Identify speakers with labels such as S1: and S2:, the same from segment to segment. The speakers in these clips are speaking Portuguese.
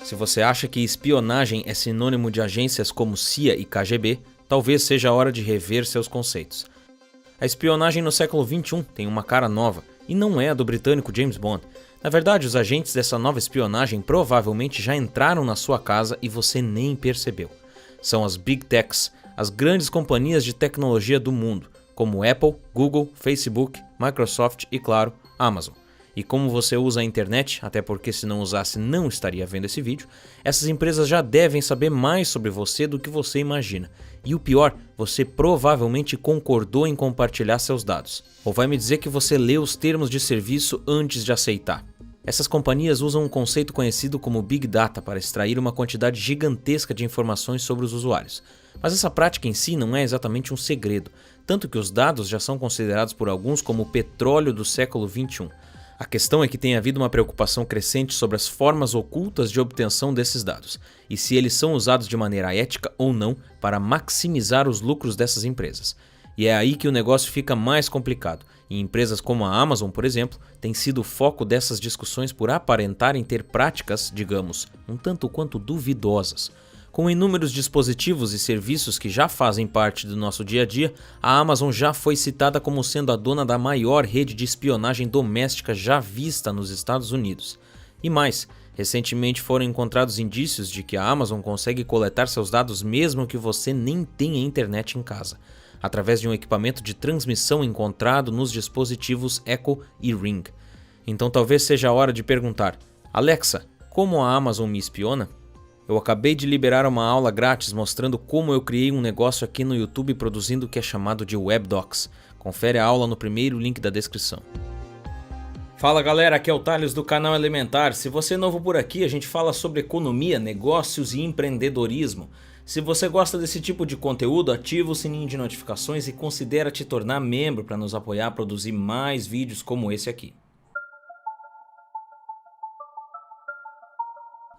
S1: Se você acha que espionagem é sinônimo de agências como CIA e KGB, talvez seja a hora de rever seus conceitos. A espionagem no século XXI tem uma cara nova, e não é a do britânico James Bond. Na verdade, os agentes dessa nova espionagem provavelmente já entraram na sua casa e você nem percebeu. São as Big Techs, as grandes companhias de tecnologia do mundo, como Apple, Google, Facebook, Microsoft e, claro, Amazon. E como você usa a internet, até porque se não usasse não estaria vendo esse vídeo, essas empresas já devem saber mais sobre você do que você imagina. E o pior, você provavelmente concordou em compartilhar seus dados. Ou vai me dizer que você leu os termos de serviço antes de aceitar. Essas companhias usam um conceito conhecido como Big Data para extrair uma quantidade gigantesca de informações sobre os usuários. Mas essa prática em si não é exatamente um segredo, tanto que os dados já são considerados por alguns como o petróleo do século XXI. A questão é que tem havido uma preocupação crescente sobre as formas ocultas de obtenção desses dados, e se eles são usados de maneira ética ou não para maximizar os lucros dessas empresas. E é aí que o negócio fica mais complicado, e empresas como a Amazon, por exemplo, têm sido o foco dessas discussões por aparentarem ter práticas, digamos, um tanto quanto duvidosas. Com inúmeros dispositivos e serviços que já fazem parte do nosso dia a dia, a Amazon já foi citada como sendo a dona da maior rede de espionagem doméstica já vista nos Estados Unidos. E mais, recentemente foram encontrados indícios de que a Amazon consegue coletar seus dados mesmo que você nem tenha internet em casa, através de um equipamento de transmissão encontrado nos dispositivos Echo e Ring. Então talvez seja a hora de perguntar: Alexa, como a Amazon me espiona? Eu acabei de liberar uma aula grátis mostrando como eu criei um negócio aqui no YouTube produzindo o que é chamado de WebDocs. Confere a aula no primeiro link da descrição. Fala galera, aqui é o Thales do canal Elementar. Se você é novo por aqui, a gente fala sobre economia, negócios e empreendedorismo. Se você gosta desse tipo de conteúdo, ativa o sininho de notificações e considera te tornar membro para nos apoiar a produzir mais vídeos como esse aqui.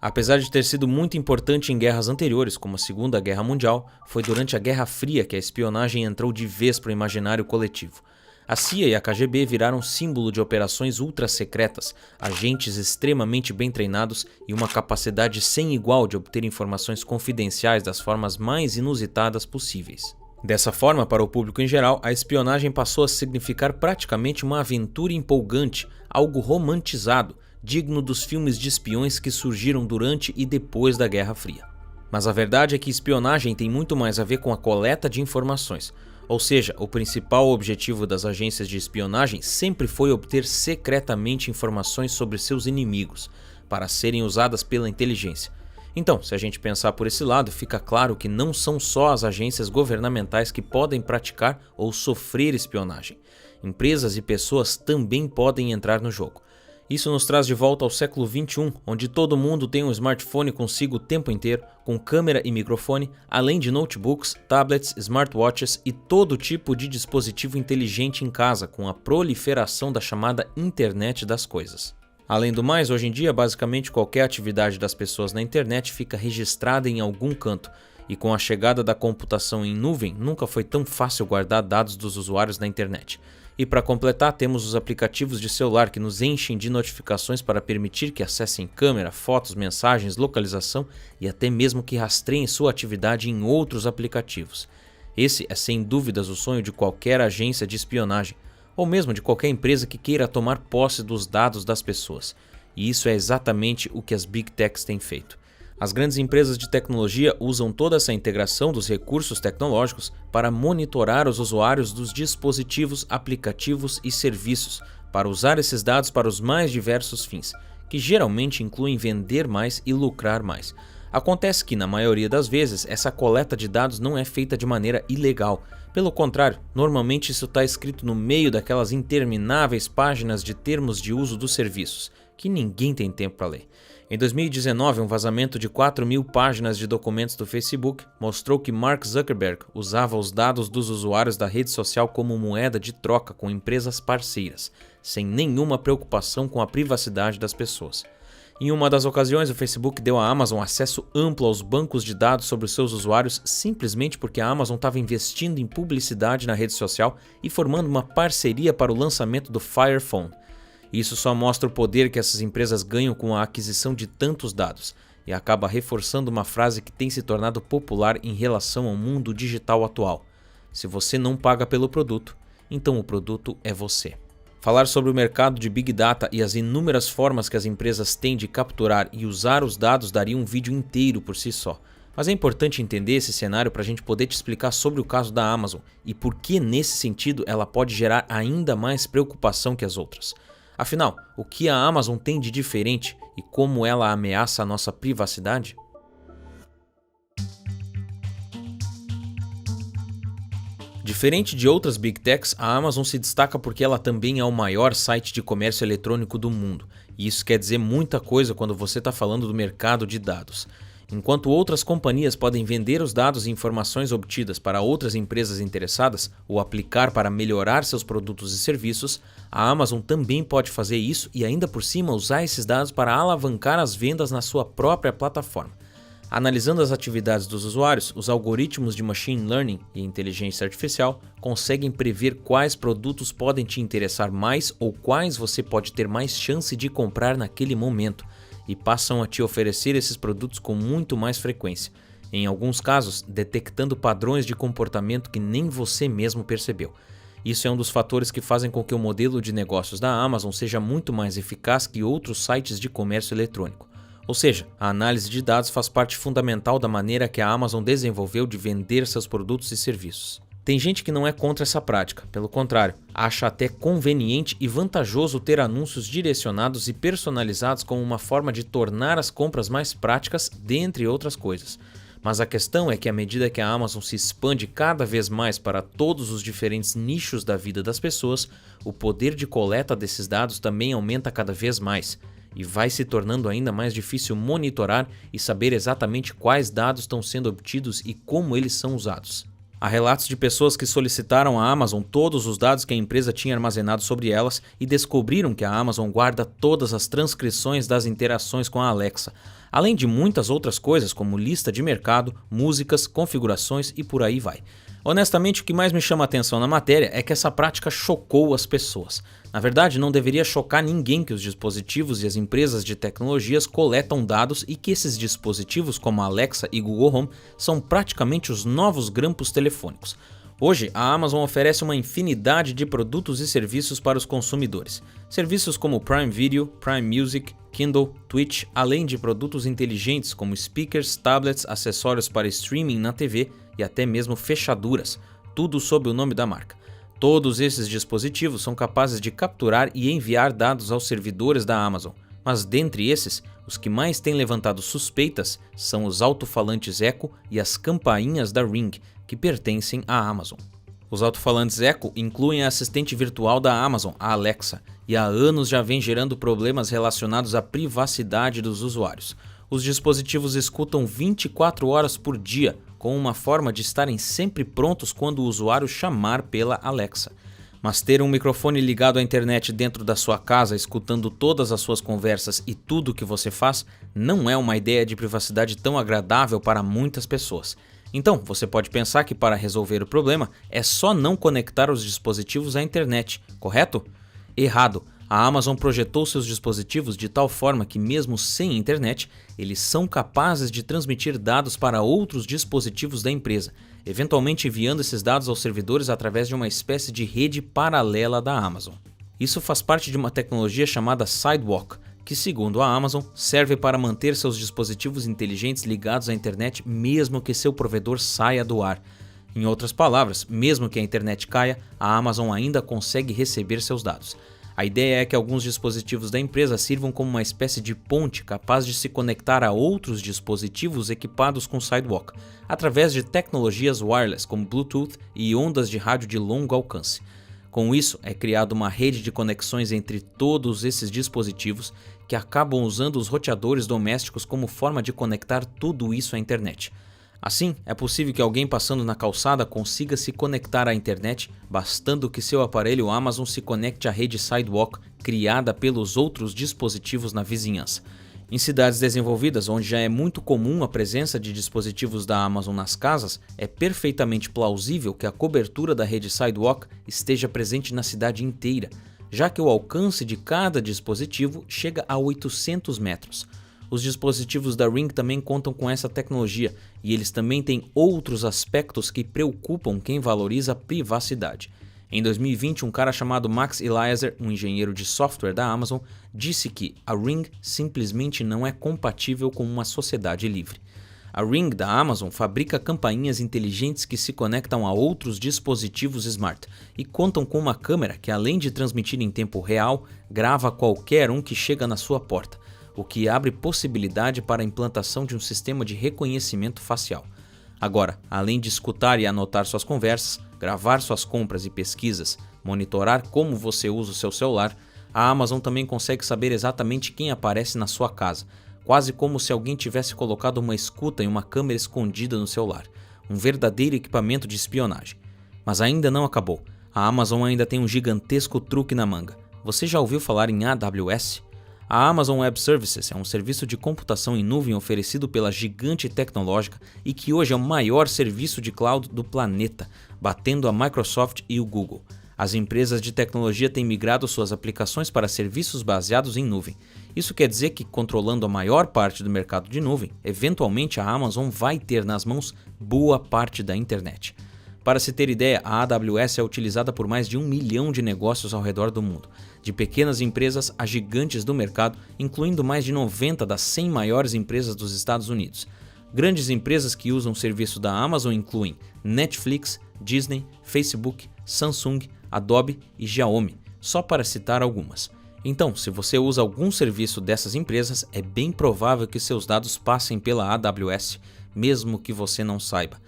S1: Apesar de ter sido muito importante em guerras anteriores, como a Segunda Guerra Mundial, foi durante a Guerra Fria que a espionagem entrou de vez para o imaginário coletivo. A CIA e a KGB viraram símbolo de operações ultra-secretas, agentes extremamente bem treinados e uma capacidade sem igual de obter informações confidenciais das formas mais inusitadas possíveis. Dessa forma, para o público em geral, a espionagem passou a significar praticamente uma aventura empolgante, algo romantizado, digno dos filmes de espiões que surgiram durante e depois da Guerra Fria. Mas a verdade é que espionagem tem muito mais a ver com a coleta de informações, ou seja, o principal objetivo das agências de espionagem sempre foi obter secretamente informações sobre seus inimigos, para serem usadas pela inteligência. Então, se a gente pensar por esse lado, fica claro que não são só as agências governamentais que podem praticar ou sofrer espionagem. Empresas e pessoas também podem entrar no jogo. Isso nos traz de volta ao século XXI, onde todo mundo tem um smartphone consigo o tempo inteiro, com câmera e microfone, além de notebooks, tablets, smartwatches e todo tipo de dispositivo inteligente em casa, com a proliferação da chamada internet das coisas. Além do mais, hoje em dia, basicamente qualquer atividade das pessoas na internet fica registrada em algum canto, e com a chegada da computação em nuvem, nunca foi tão fácil guardar dados dos usuários na internet. E para completar, temos os aplicativos de celular que nos enchem de notificações para permitir que acessem câmera, fotos, mensagens, localização e até mesmo que rastreiem sua atividade em outros aplicativos. Esse é sem dúvidas o sonho de qualquer agência de espionagem, ou mesmo de qualquer empresa que queira tomar posse dos dados das pessoas. E isso é exatamente o que as Big Techs têm feito. As grandes empresas de tecnologia usam toda essa integração dos recursos tecnológicos para monitorar os usuários dos dispositivos, aplicativos e serviços, para usar esses dados para os mais diversos fins, que geralmente incluem vender mais e lucrar mais. Acontece que, na maioria das vezes, essa coleta de dados não é feita de maneira ilegal. Pelo contrário, normalmente isso está escrito no meio daquelas intermináveis páginas de termos de uso dos serviços, que ninguém tem tempo para ler. Em 2019, um vazamento de 4.000 páginas de documentos do Facebook mostrou que Mark Zuckerberg usava os dados dos usuários da rede social como moeda de troca com empresas parceiras, sem nenhuma preocupação com a privacidade das pessoas. Em uma das ocasiões, o Facebook deu à Amazon acesso amplo aos bancos de dados sobre os seus usuários simplesmente porque a Amazon estava investindo em publicidade na rede social e formando uma parceria para o lançamento do Fire Phone. Isso só mostra o poder que essas empresas ganham com a aquisição de tantos dados e acaba reforçando uma frase que tem se tornado popular em relação ao mundo digital atual: se você não paga pelo produto, então o produto é você. Falar sobre o mercado de Big Data e as inúmeras formas que as empresas têm de capturar e usar os dados daria um vídeo inteiro por si só. Mas é importante entender esse cenário para a gente poder te explicar sobre o caso da Amazon e por que, nesse sentido, ela pode gerar ainda mais preocupação que as outras. Afinal, o que a Amazon tem de diferente e como ela ameaça a nossa privacidade? Diferente de outras Big Techs, a Amazon se destaca porque ela também é o maior site de comércio eletrônico do mundo. E isso quer dizer muita coisa quando você está falando do mercado de dados. Enquanto outras companhias podem vender os dados e informações obtidas para outras empresas interessadas ou aplicar para melhorar seus produtos e serviços, a Amazon também pode fazer isso e ainda por cima usar esses dados para alavancar as vendas na sua própria plataforma. Analisando as atividades dos usuários, os algoritmos de machine learning e inteligência artificial conseguem prever quais produtos podem te interessar mais ou quais você pode ter mais chance de comprar naquele momento, e passam a te oferecer esses produtos com muito mais frequência, em alguns casos detectando padrões de comportamento que nem você mesmo percebeu. Isso é um dos fatores que fazem com que o modelo de negócios da Amazon seja muito mais eficaz que outros sites de comércio eletrônico. Ou seja, a análise de dados faz parte fundamental da maneira que a Amazon desenvolveu de vender seus produtos e serviços. Tem gente que não é contra essa prática, pelo contrário, acha até conveniente e vantajoso ter anúncios direcionados e personalizados como uma forma de tornar as compras mais práticas, dentre outras coisas. Mas a questão é que à medida que a Amazon se expande cada vez mais para todos os diferentes nichos da vida das pessoas, o poder de coleta desses dados também aumenta cada vez mais. E vai se tornando ainda mais difícil monitorar e saber exatamente quais dados estão sendo obtidos e como eles são usados. Há relatos de pessoas que solicitaram à Amazon todos os dados que a empresa tinha armazenado sobre elas e descobriram que a Amazon guarda todas as transcrições das interações com a Alexa, além de muitas outras coisas como lista de mercado, músicas, configurações e por aí vai. Honestamente, o que mais me chama a atenção na matéria é que essa prática chocou as pessoas. Na verdade, não deveria chocar ninguém que os dispositivos e as empresas de tecnologias coletam dados e que esses dispositivos, como a Alexa e Google Home, são praticamente os novos grampos telefônicos. Hoje, a Amazon oferece uma infinidade de produtos e serviços para os consumidores. Serviços como Prime Video, Prime Music, Kindle, Twitch, além de produtos inteligentes como speakers, tablets, acessórios para streaming na TV e até mesmo fechaduras, tudo sob o nome da marca. Todos esses dispositivos são capazes de capturar e enviar dados aos servidores da Amazon, mas dentre esses, os que mais têm levantado suspeitas são os alto-falantes Echo e as campainhas da Ring, que pertencem à Amazon. Os alto-falantes Echo incluem a assistente virtual da Amazon, a Alexa, e há anos já vem gerando problemas relacionados à privacidade dos usuários. Os dispositivos escutam 24 horas por dia, com uma forma de estarem sempre prontos quando o usuário chamar pela Alexa. Mas ter um microfone ligado à internet dentro da sua casa, escutando todas as suas conversas e tudo o que você faz, não é uma ideia de privacidade tão agradável para muitas pessoas. Então, você pode pensar que para resolver o problema é só não conectar os dispositivos à internet, correto? Errado. A Amazon projetou seus dispositivos de tal forma que, mesmo sem internet, eles são capazes de transmitir dados para outros dispositivos da empresa, eventualmente enviando esses dados aos servidores através de uma espécie de rede paralela da Amazon. Isso faz parte de uma tecnologia chamada Sidewalk, que, segundo a Amazon, serve para manter seus dispositivos inteligentes ligados à internet mesmo que seu provedor saia do ar. Em outras palavras, mesmo que a internet caia, a Amazon ainda consegue receber seus dados. A ideia é que alguns dispositivos da empresa sirvam como uma espécie de ponte capaz de se conectar a outros dispositivos equipados com Sidewalk, através de tecnologias wireless como Bluetooth e ondas de rádio de longo alcance. Com isso, é criada uma rede de conexões entre todos esses dispositivos que acabam usando os roteadores domésticos como forma de conectar tudo isso à internet. Assim, é possível que alguém passando na calçada consiga se conectar à internet, bastando que seu aparelho Amazon se conecte à rede Sidewalk criada pelos outros dispositivos na vizinhança. Em cidades desenvolvidas, onde já é muito comum a presença de dispositivos da Amazon nas casas, é perfeitamente plausível que a cobertura da rede Sidewalk esteja presente na cidade inteira. já que o alcance de cada dispositivo chega a 800 metros. Os dispositivos da Ring também contam com essa tecnologia e eles também têm outros aspectos que preocupam quem valoriza a privacidade. Em 2020, um cara chamado Max Eliezer, um engenheiro de software da Amazon, disse que a Ring simplesmente não é compatível com uma sociedade livre. A Ring da Amazon fabrica campainhas inteligentes que se conectam a outros dispositivos smart e contam com uma câmera que, além de transmitir em tempo real, grava qualquer um que chega na sua porta, o que abre possibilidade para a implantação de um sistema de reconhecimento facial. Agora, além de escutar e anotar suas conversas, gravar suas compras e pesquisas, monitorar como você usa o seu celular, a Amazon também consegue saber exatamente quem aparece na sua casa, quase como se alguém tivesse colocado uma escuta em uma câmera escondida no celular, um verdadeiro equipamento de espionagem. Mas ainda não acabou. A Amazon ainda tem um gigantesco truque na manga. Você já ouviu falar em AWS? A Amazon Web Services é um serviço de computação em nuvem oferecido pela gigante tecnológica e que hoje é o maior serviço de cloud do planeta, batendo a Microsoft e o Google. As empresas de tecnologia têm migrado suas aplicações para serviços baseados em nuvem. Isso quer dizer que, controlando a maior parte do mercado de nuvem, eventualmente a Amazon vai ter nas mãos boa parte da internet. Para se ter ideia, a AWS é utilizada por mais de 1 milhão de negócios ao redor do mundo, de pequenas empresas a gigantes do mercado, incluindo mais de 90 das 100 maiores empresas dos Estados Unidos. Grandes empresas que usam o serviço da Amazon incluem Netflix, Disney, Facebook, Samsung, Adobe e Xiaomi, só para citar algumas. Então, se você usa algum serviço dessas empresas, é bem provável que seus dados passem pela AWS, mesmo que você não saiba.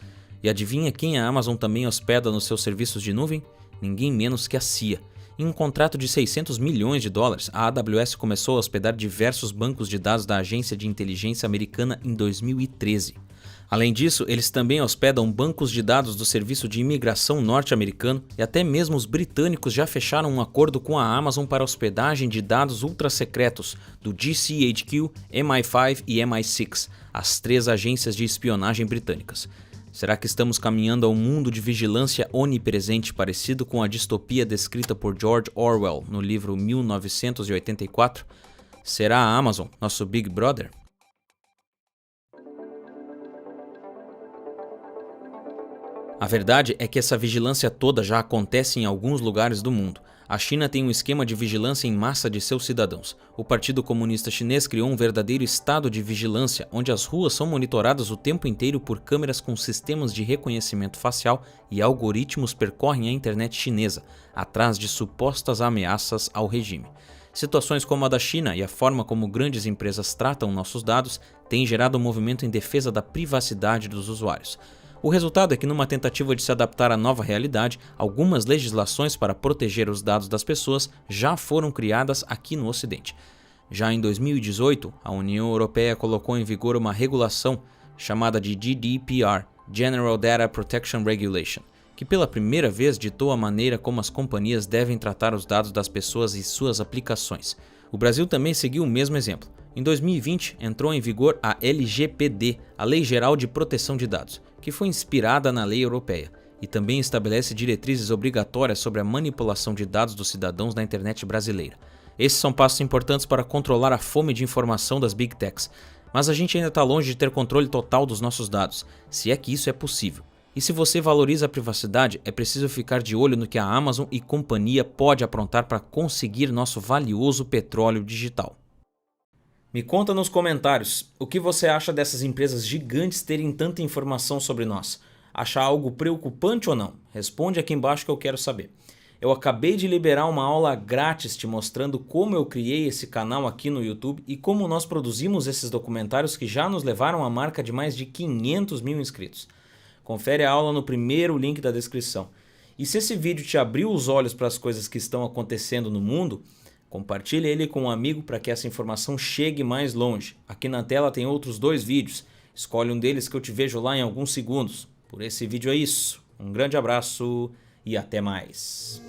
S1: E adivinha quem a Amazon também hospeda nos seus serviços de nuvem? Ninguém menos que a CIA. Em um contrato de 600 milhões de dólares, a AWS começou a hospedar diversos bancos de dados da Agência de Inteligência Americana em 2013. Além disso, eles também hospedam bancos de dados do Serviço de Imigração norte-americano e até mesmo os britânicos já fecharam um acordo com a Amazon para hospedagem de dados ultra-secretos do GCHQ, MI5 e MI6, as 3 agências de espionagem britânicas. Será que estamos caminhando a um mundo de vigilância onipresente parecido com a distopia descrita por George Orwell no livro 1984? Será a Amazon nosso Big Brother? A verdade é que essa vigilância toda já acontece em alguns lugares do mundo. A China tem um esquema de vigilância em massa de seus cidadãos. O Partido Comunista Chinês criou um verdadeiro estado de vigilância, onde as ruas são monitoradas o tempo inteiro por câmeras com sistemas de reconhecimento facial e algoritmos percorrem a internet chinesa, atrás de supostas ameaças ao regime. Situações como a da China e a forma como grandes empresas tratam nossos dados têm gerado um movimento em defesa da privacidade dos usuários. O resultado é que, numa tentativa de se adaptar à nova realidade, algumas legislações para proteger os dados das pessoas já foram criadas aqui no Ocidente. Já em 2018, a União Europeia colocou em vigor uma regulação chamada de GDPR, General Data Protection Regulation, que pela primeira vez ditou a maneira como as companhias devem tratar os dados das pessoas e suas aplicações. O Brasil também seguiu o mesmo exemplo. Em 2020, entrou em vigor a LGPD, a Lei Geral de Proteção de Dados, que foi inspirada na lei europeia, e também estabelece diretrizes obrigatórias sobre a manipulação de dados dos cidadãos na internet brasileira. Esses são passos importantes para controlar a fome de informação das Big Techs, mas a gente ainda está longe de ter controle total dos nossos dados, se é que isso é possível. E se você valoriza a privacidade, é preciso ficar de olho no que a Amazon e companhia pode aprontar para conseguir nosso valioso petróleo digital. Me conta nos comentários o que você acha dessas empresas gigantes terem tanta informação sobre nós. Acha algo preocupante ou não? Responde aqui embaixo que eu quero saber. Eu acabei de liberar uma aula grátis te mostrando como eu criei esse canal aqui no YouTube e como nós produzimos esses documentários que já nos levaram à marca de mais de 500 mil inscritos. Confere a aula no primeiro link da descrição. E se esse vídeo te abriu os olhos para as coisas que estão acontecendo no mundo, compartilhe ele com um amigo para que essa informação chegue mais longe. Aqui na tela tem outros 2 vídeos. Escolhe um deles que eu te vejo lá em alguns segundos. Por esse vídeo é isso. Um grande abraço e até mais.